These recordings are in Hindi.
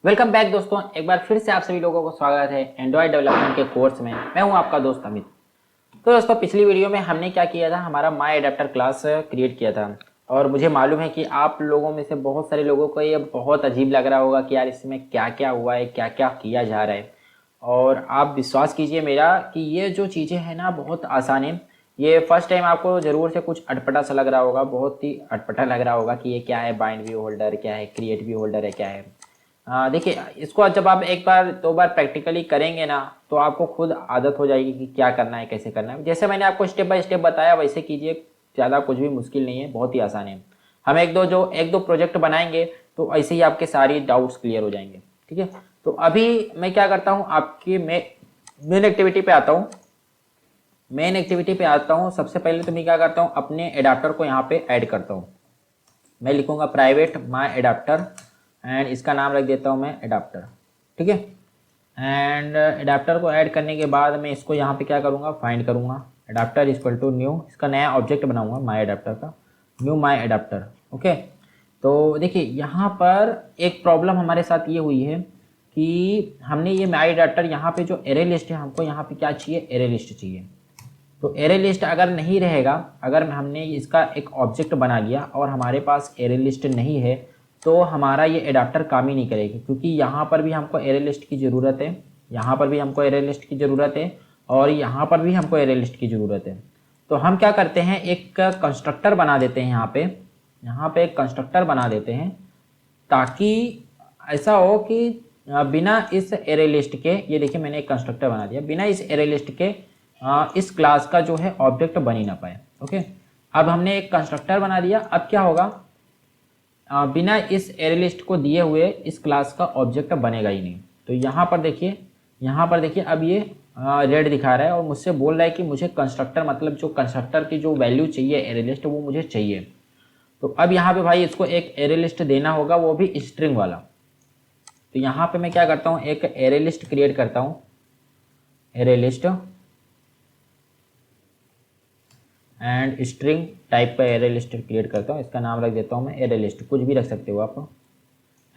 वेलकम बैक दोस्तों, एक बार फिर से आप सभी लोगों को स्वागत है एंड्रॉयड डेवलपमेंट के कोर्स में। मैं हूं आपका दोस्त अमित। तो दोस्तों, पिछली वीडियो में हमने क्या किया था, हमारा माई एडाप्टर क्लास क्रिएट किया था। और मुझे मालूम है कि आप लोगों में से बहुत सारे लोगों को ये बहुत अजीब लग रहा होगा कि यार इसमें क्या क्या हुआ है, क्या क्या किया जा रहा है। और आप विश्वास कीजिए मेरा कि ये जो चीज़ें हैं ना बहुत आसान है। ये फर्स्ट टाइम आपको ज़रूर से कुछ अटपटा सा लग रहा होगा, बहुत ही अटपटा लग रहा होगा कि ये क्या है, बाइंड व्यू होल्डर क्या है, क्रिएट व्यू होल्डर है क्या है। देखिए, इसको जब आप एक बार दो बार प्रैक्टिकली करेंगे ना तो आपको खुद आदत हो जाएगी कि क्या करना है, कैसे करना है। जैसे मैंने आपको स्टेप बाय स्टेप बताया वैसे कीजिए, ज़्यादा कुछ भी मुश्किल नहीं है, बहुत ही आसान है। हम एक दो प्रोजेक्ट बनाएंगे तो ऐसे ही आपके सारी डाउट्स क्लियर हो जाएंगे। ठीक है, तो अभी मैं क्या करता हूँ, आपकी मेन एक्टिविटी पे आता हूँ। सबसे पहले तो मैं क्या करता हूँ, अपने एडाप्टर को यहाँ पे ऐड करता हूँ। मैं लिखूंगा प्राइवेट माई एडाप्टर एंड इसका नाम रख देता हूँ मैं एडाप्टर। ठीक है, एंड एडाप्टर को ऐड करने के बाद मैं इसको यहाँ पे क्या करूँगा, फाइंड करूँगा एडाप्टर इक्वल टू न्यू, इसका नया ऑब्जेक्ट बनाऊंगा माई एडाप्टर का, न्यू माई एडाप्टर। ओके, तो देखिए यहाँ पर एक प्रॉब्लम हमारे साथ ये हुई है कि हमने ये माई एडाप्टर यहाँ पे जो एरे लिस्ट है, हमको यहाँ पे क्या चाहिए, एरे लिस्ट चाहिए। तो एरे लिस्ट अगर नहीं रहेगा, अगर हमने इसका एक ऑब्जेक्ट बना लिया और हमारे पास एरे लिस्ट नहीं है तो हमारा ये एडाप्टर काम ही नहीं करेगी, क्योंकि यहाँ पर भी हमको एरे लिस्ट की ज़रूरत है, यहाँ पर भी हमको एरे लिस्ट की ज़रूरत है और यहाँ पर भी हमको एरे लिस्ट की ज़रूरत है। तो हम क्या करते हैं, एक कंस्ट्रक्टर बना देते हैं यहाँ पे एक कंस्ट्रक्टर बना देते हैं, ताकि ऐसा हो कि बिना इस एरे लिस्ट के, ये देखिए मैंने एक कंस्ट्रक्टर बना दिया, बिना इस एरे लिस्ट के इस क्लास का जो है ऑब्जेक्ट बन ही ना पाए। ओके, अब हमने एक कंस्ट्रक्टर बना दिया। अब क्या होगा, बिना इस एरे लिस्ट को दिए हुए इस क्लास का ऑब्जेक्ट बनेगा ही नहीं। तो यहाँ पर देखिए अब ये रेड दिखा रहा है और मुझसे बोल रहा है कि मुझे कंस्ट्रक्टर, मतलब जो कंस्ट्रक्टर की जो वैल्यू चाहिए एरे लिस्ट, वो मुझे चाहिए। तो अब यहाँ पे भाई इसको एक एरे लिस्ट देना होगा, वो भी स्ट्रिंग वाला। तो यहाँ पे मैं क्या करता हूँ, एक एरे लिस्ट क्रिएट करता हूँ, array list and string type का एरे लिस्ट क्रिएट करता हूँ। इसका नाम रख देता हूँ मैं एरे लिस्ट, कुछ भी रख सकते हो आप।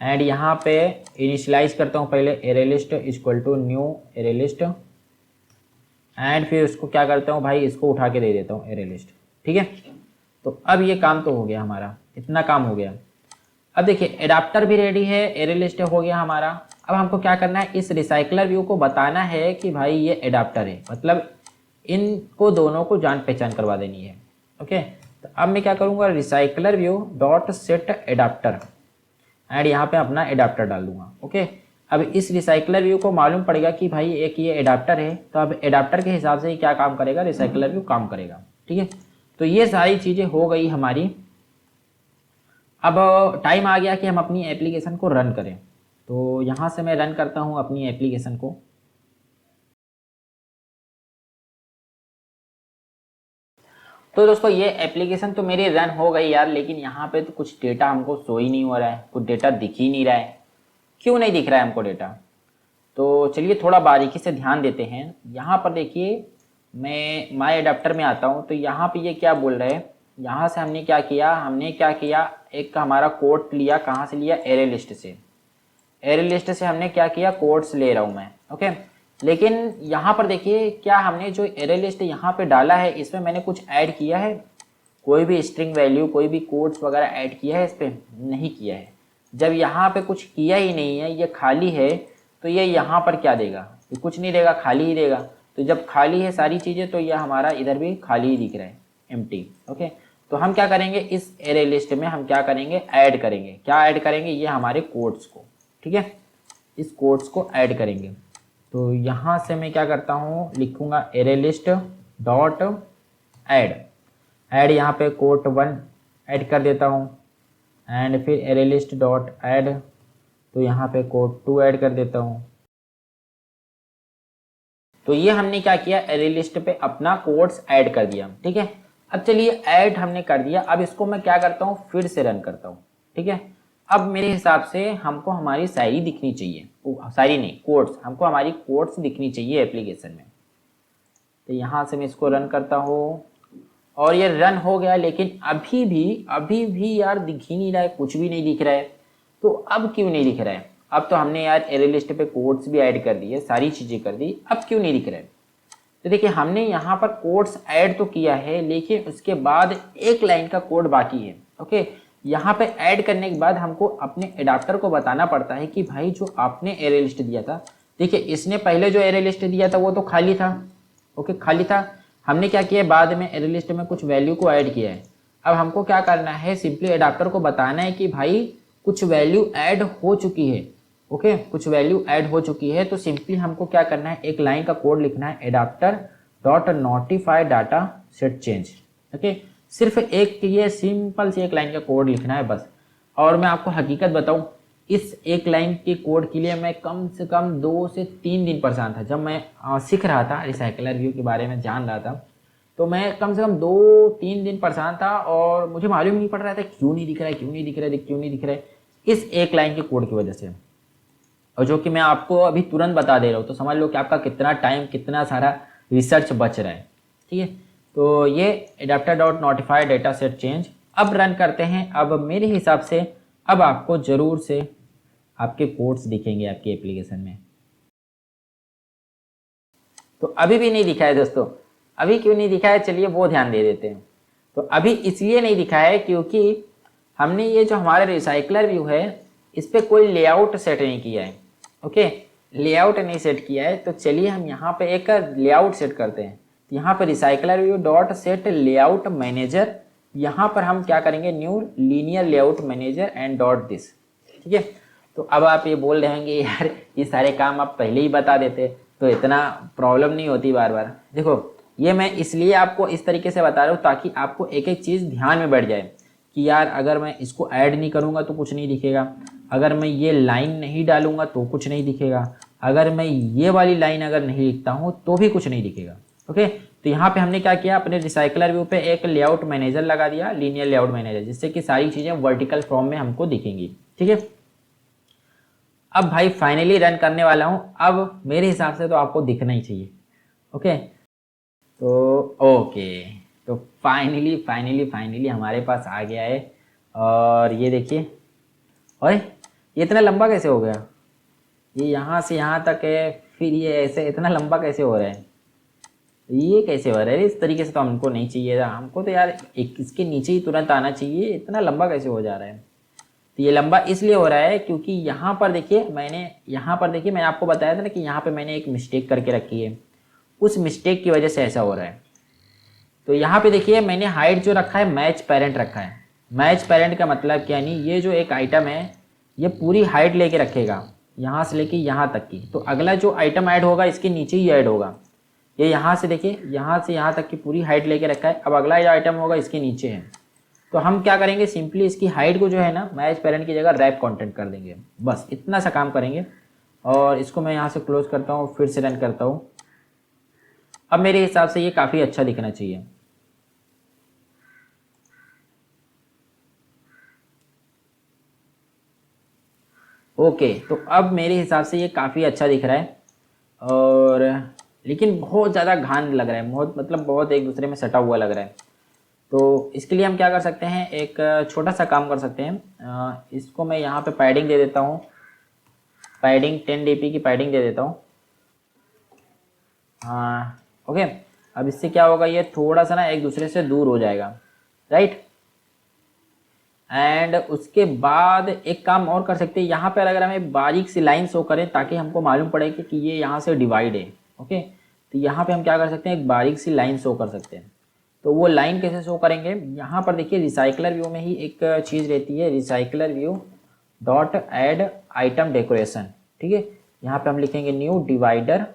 एंड यहाँ पे इनिशियलाइज करता हूँ पहले array list equal to new array list, and फिर उसको क्या करता हूँ भाई, इसको उठा के दे देता हूँ एरे लिस्ट। ठीक है, तो अब ये काम तो हो गया हमारा, इतना काम हो गया। अब देखिए एडाप्टर भी रेडी है, एरे लिस्ट हो गया हमारा। अब हमको क्या करना है, इस रिसाइकलर व्यू को बताना है कि भाई ये एडाप्टर है, मतलब इनको दोनों को जान पहचान करवा देनी है। ओके, तो अब मैं क्या करूँगा, recycler view dot set adapter and यहाँ पे अपना एडाप्टर डाल दूंगा। ओके, अब इस रिसाइकलर व्यू को मालूम पड़ेगा कि भाई एक ये एडाप्टर है, तो अब एडाप्टर के हिसाब से ही क्या काम करेगा, रिसाइकलर व्यू काम करेगा। ठीक है, तो ये सारी चीज़ें हो गई हमारी। अब टाइम आ गया कि हम अपनी एप्लीकेशन को रन करें। तो यहाँ से मैं रन करता हूँ अपनी एप्लीकेशन को। तो दोस्तों ये एप्लीकेशन तो मेरी रन हो गई यार, लेकिन यहाँ पे तो कुछ डेटा हमको शो ही नहीं हो रहा है, कुछ डेटा दिख ही नहीं रहा है। क्यों नहीं दिख रहा है हमको डेटा? तो चलिए थोड़ा बारीकी से ध्यान देते हैं। यहाँ पर देखिए, मैं माई एडाप्टर में आता हूँ तो यहाँ पे ये क्या बोल रहे हैं, यहाँ से हमने क्या किया, एक हमारा कोड लिया, कहाँ से लिया, एरे लिस्ट से। एरे लिस्ट से हमने क्या किया, कोड्स ले रहा हूँ मैं। ओके, लेकिन यहाँ पर देखिए क्या हमने जो एरे लिस्ट यहाँ पे डाला है, इसमें मैंने कुछ ऐड किया है, कोई भी स्ट्रिंग वैल्यू, कोई भी कोड्स वगैरह ऐड किया है इस पर? नहीं किया है। जब यहाँ पे कुछ किया ही नहीं है, ये खाली है, तो ये यहाँ पर क्या देगा, ये कुछ नहीं देगा, खाली ही देगा। तो जब खाली है सारी चीज़ें, तो ये हमारा इधर भी खाली ही दिख रहा है, एम्प्टी। ओके, तो हम क्या करेंगे, इस एरे लिस्ट में हम क्या करेंगे, ऐड करेंगे। क्या ऐड करेंगे, ये हमारे कोड्स को। ठीक है, इस कोड्स को ऐड करेंगे। तो यहाँ से मैं क्या करता हूँ, लिखूँगा एरे लिस्ट डॉट ऐड यहाँ पे कोड 1 ऐड कर देता हूँ, एंड फिर एरे लिस्ट डॉट ऐड, तो यहाँ पे कोड 2 ऐड कर देता हूँ। तो ये हमने क्या किया, एरे लिस्ट पे अपना कोड्स ऐड कर दिया। ठीक है, अब चलिए ऐड हमने कर दिया, अब इसको मैं क्या करता हूँ, फिर से रन करता हूँ। ठीक है, अब मेरे हिसाब से हमको हमारी शायरी दिखनी चाहिए, शायरी नहीं, कोड्स, हमको हमारी कोड्स दिखनी चाहिए एप्लीकेशन में। तो यहाँ से मैं इसको रन करता हूँ और ये रन हो गया, लेकिन अभी भी यार दिख ही नहीं रहा है, कुछ भी नहीं दिख रहा है। तो अब क्यों नहीं दिख रहा है? अब तो हमने यार एरे लिस्ट पे कोड्स भी ऐड कर दिए, सारी चीज़ें कर दी, अब क्यों नहीं दिख रहा है? तो देखिए हमने यहाँ पर कोड्स ऐड तो किया है, लेकिन उसके बाद एक लाइन का कोड बाकी है। ओके, यहाँ पे ऐड करने के बाद हमको अपने एडाप्टर को बताना पड़ता है कि भाई जो आपने एरे लिस्ट दिया था, देखिए इसने पहले जो एरे लिस्ट दिया था वो तो खाली था। ओके, खाली था। हमने क्या किया, बाद में एरे लिस्ट में कुछ वैल्यू को ऐड किया है। अब हमको क्या करना है, सिंपली एडाप्टर को बताना है कि भाई कुछ वैल्यू ऐड हो चुकी है। ओके, कुछ वैल्यू ऐड हो चुकी है, तो सिंपली हमको क्या करना है, एक लाइन का कोड लिखना है, adapter dot notify data set change. Okay, सिर्फ एक ये सिंपल सी एक लाइन का कोड लिखना है बस। और मैं आपको हकीकत बताऊं, इस एक लाइन के कोड के लिए मैं कम से कम 2 से 3 दिन परेशान था। जब मैं सीख रहा था, रिसाइकलर व्यू के बारे में जान रहा था, तो मैं कम से कम 2-3 दिन परेशान था और मुझे मालूम नहीं पड़ रहा था क्यों नहीं दिख रहा है, क्यों नहीं दिख रहा है, क्यों नहीं दिख रहा है, इस एक लाइन के कोड की वजह से। और जो कि मैं आपको अभी तुरंत बता दे रहा हूँ, तो समझ लो कि आपका कितना टाइम, कितना सारा रिसर्च बच रहा है। ठीक है, तो ये adapter dot notify data set change अब रन करते हैं। अब मेरे हिसाब से अब आपको ज़रूर से आपके कोड्स दिखेंगे आपकी एप्लीकेशन में। तो अभी भी नहीं दिखा है दोस्तों, अभी क्यों नहीं दिखा है, चलिए वो ध्यान दे देते हैं। तो अभी इसलिए नहीं दिखा है क्योंकि हमने ये जो हमारा रिसाइकलर व्यू है, इस पर कोई लेआउट सेट नहीं किया है। ओके, लेआउट नहीं सेट किया है, तो चलिए हम यहाँ पे एक लेआउट सेट करते हैं। यहाँ पे recycler view dot set layout manager, यहाँ पर हम क्या करेंगे, new linear layout manager and dot this. ठीक है, तो अब आप ये बोल रहे होंगे यार ये सारे काम आप पहले ही बता देते तो इतना प्रॉब्लम नहीं होती बार बार। देखो ये मैं इसलिए आपको इस तरीके से बता रहा हूँ ताकि आपको एक एक चीज़ ध्यान में बैठ जाए कि यार अगर मैं इसको ऐड नहीं करूँगा तो कुछ नहीं दिखेगा, अगर मैं ये लाइन नहीं डालूंगा तो कुछ नहीं दिखेगा, अगर मैं ये वाली लाइन अगर नहीं लिखता हूँ तो भी कुछ नहीं दिखेगा। ओके, तो यहाँ पे हमने क्या किया, अपने रिसाइकलर व्यू पे एक लेआउट मैनेजर लगा दिया, लीनियर लेआउट मैनेजर, जिससे कि सारी चीज़ें वर्टिकल फॉर्म में हमको दिखेंगी। ठीक है, अब भाई फाइनली रन करने वाला हूँ। अब मेरे हिसाब से तो आपको दिखना ही चाहिए। ओके, तो ओके, तो फाइनली फाइनली फाइनली हमारे पास आ गया है। और ये देखिए, ओए ये इतना लंबा कैसे हो गया, ये यहाँ से यहाँ तक है, फिर ये ऐसे इतना लंबा कैसे हो रहा है, ये कैसे हो रहा है, इस तरीके से तो हमको नहीं चाहिए था, हमको तो यार एक इसके नीचे ही तुरंत आना चाहिए, इतना लंबा कैसे हो जा रहा है। तो ये लंबा इसलिए हो रहा है क्योंकि यहाँ पर देखिए मैंने आपको बताया था ना कि यहाँ पे मैंने एक मिस्टेक करके रखी है, उस मिस्टेक की वजह से ऐसा हो रहा है। तो यहाँ पे देखिए मैंने हाइट जो रखा है मैच पेरेंट रखा है। मैच पेरेंट का मतलब क्या, नहीं ये जो एक आइटम है ये पूरी हाइट लेके रखेगा, यहाँ से लेके यहाँ तक की, तो अगला जो आइटम ऐड होगा इसके नीचे ही ऐड होगा। ये यहाँ से देखिए, यहाँ से यहाँ तक की पूरी हाइट लेके रखा है, अब अगला जो आइटम होगा इसके नीचे है। तो हम क्या करेंगे, सिंपली इसकी हाइट को जो है ना मैच पेरेंट की जगह रैप कंटेंट कर देंगे, बस इतना सा काम करेंगे। और इसको मैं यहाँ से क्लोज करता हूँ, फिर से रन करता हूँ। अब मेरे हिसाब से ये काफ़ी अच्छा दिखना चाहिए। ओके, तो अब मेरे हिसाब से ये काफ़ी अच्छा दिख रहा है, और लेकिन बहुत ज़्यादा घान लग रहा है, बहुत मतलब बहुत एक दूसरे में सटा हुआ लग रहा है। तो इसके लिए हम क्या कर सकते हैं, एक छोटा सा काम कर सकते हैं, इसको मैं यहाँ पे पैडिंग दे देता हूँ, पैडिंग 10 dp की पैडिंग दे देता हूँ। हाँ ओके, अब इससे क्या होगा, ये थोड़ा सा ना एक दूसरे से दूर हो जाएगा, राइट। एंड उसके बाद एक काम और कर सकते हैं, यहाँ पर अगर हमें बारीक सी लाइन शो करें ताकि हमको मालूम पड़े कि ये यहाँ से डिवाइड है। ओके, तो यहाँ पे हम क्या कर सकते हैं, एक बारीक सी लाइन शो कर सकते हैं। तो वो लाइन कैसे शो करेंगे, यहाँ पर देखिए रिसाइकलर व्यू में ही एक चीज़ रहती है, recycler view dot add item decoration. ठीक है, यहाँ पे हम लिखेंगे new divider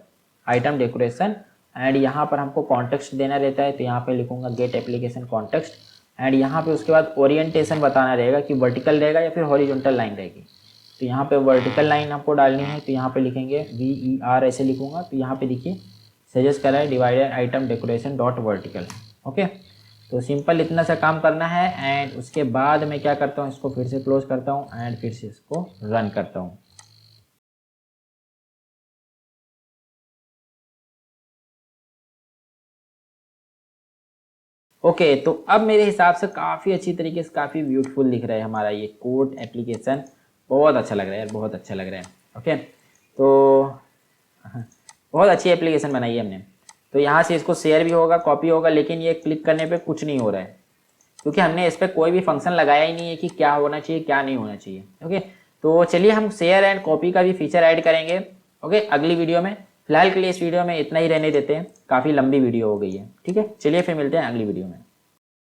item decoration, and यहाँ पर हमको कॉन्टेक्स्ट देना रहता है, तो यहाँ पे लिखूंगा गेट एप्लीकेशन कॉन्टेक्स्ट, एंड यहाँ पे उसके बाद ओरिएंटेशन बताना रहेगा कि वर्टिकल रहेगा या फिर हॉरिजॉन्टल लाइन रहेगी। तो यहाँ पे वर्टिकल लाइन आपको डालनी है, तो यहाँ पे लिखेंगे VER ऐसे लिखूंगा। तो यहाँ पे देखिए सजेस्ट करा है divider item decoration dot vertical. Okay, तो सिंपल इतना सा काम करना है, एंड उसके बाद मैं क्या करता हूँ, इसको फिर से क्लोज करता हूँ एंड फिर से इसको रन करता हूँ। ओके, तो अब मेरे हिसाब से काफ़ी अच्छी तरीके से काफ़ी ब्यूटीफुल दिख रहा है हमारा ये कोड एप्लीकेशन। बहुत अच्छा लग रहा है यार, बहुत अच्छा लग रहा है। ओके, तो बहुत अच्छी एप्लीकेशन बनाई है हमने। तो यहाँ से इसको शेयर भी होगा, कॉपी होगा, लेकिन ये क्लिक करने पे कुछ नहीं हो रहा है क्योंकि हमने इस पर कोई भी फंक्शन लगाया ही नहीं है कि क्या होना चाहिए क्या नहीं होना चाहिए। ओके, तो चलिए हम शेयर एंड कॉपी का भी फीचर ऐड करेंगे ओके अगली वीडियो में। फिलहाल के लिए इस वीडियो में इतना ही रहने देते हैं, काफ़ी लंबी वीडियो हो गई है। ठीक है, चलिए फिर मिलते हैं अगली वीडियो में।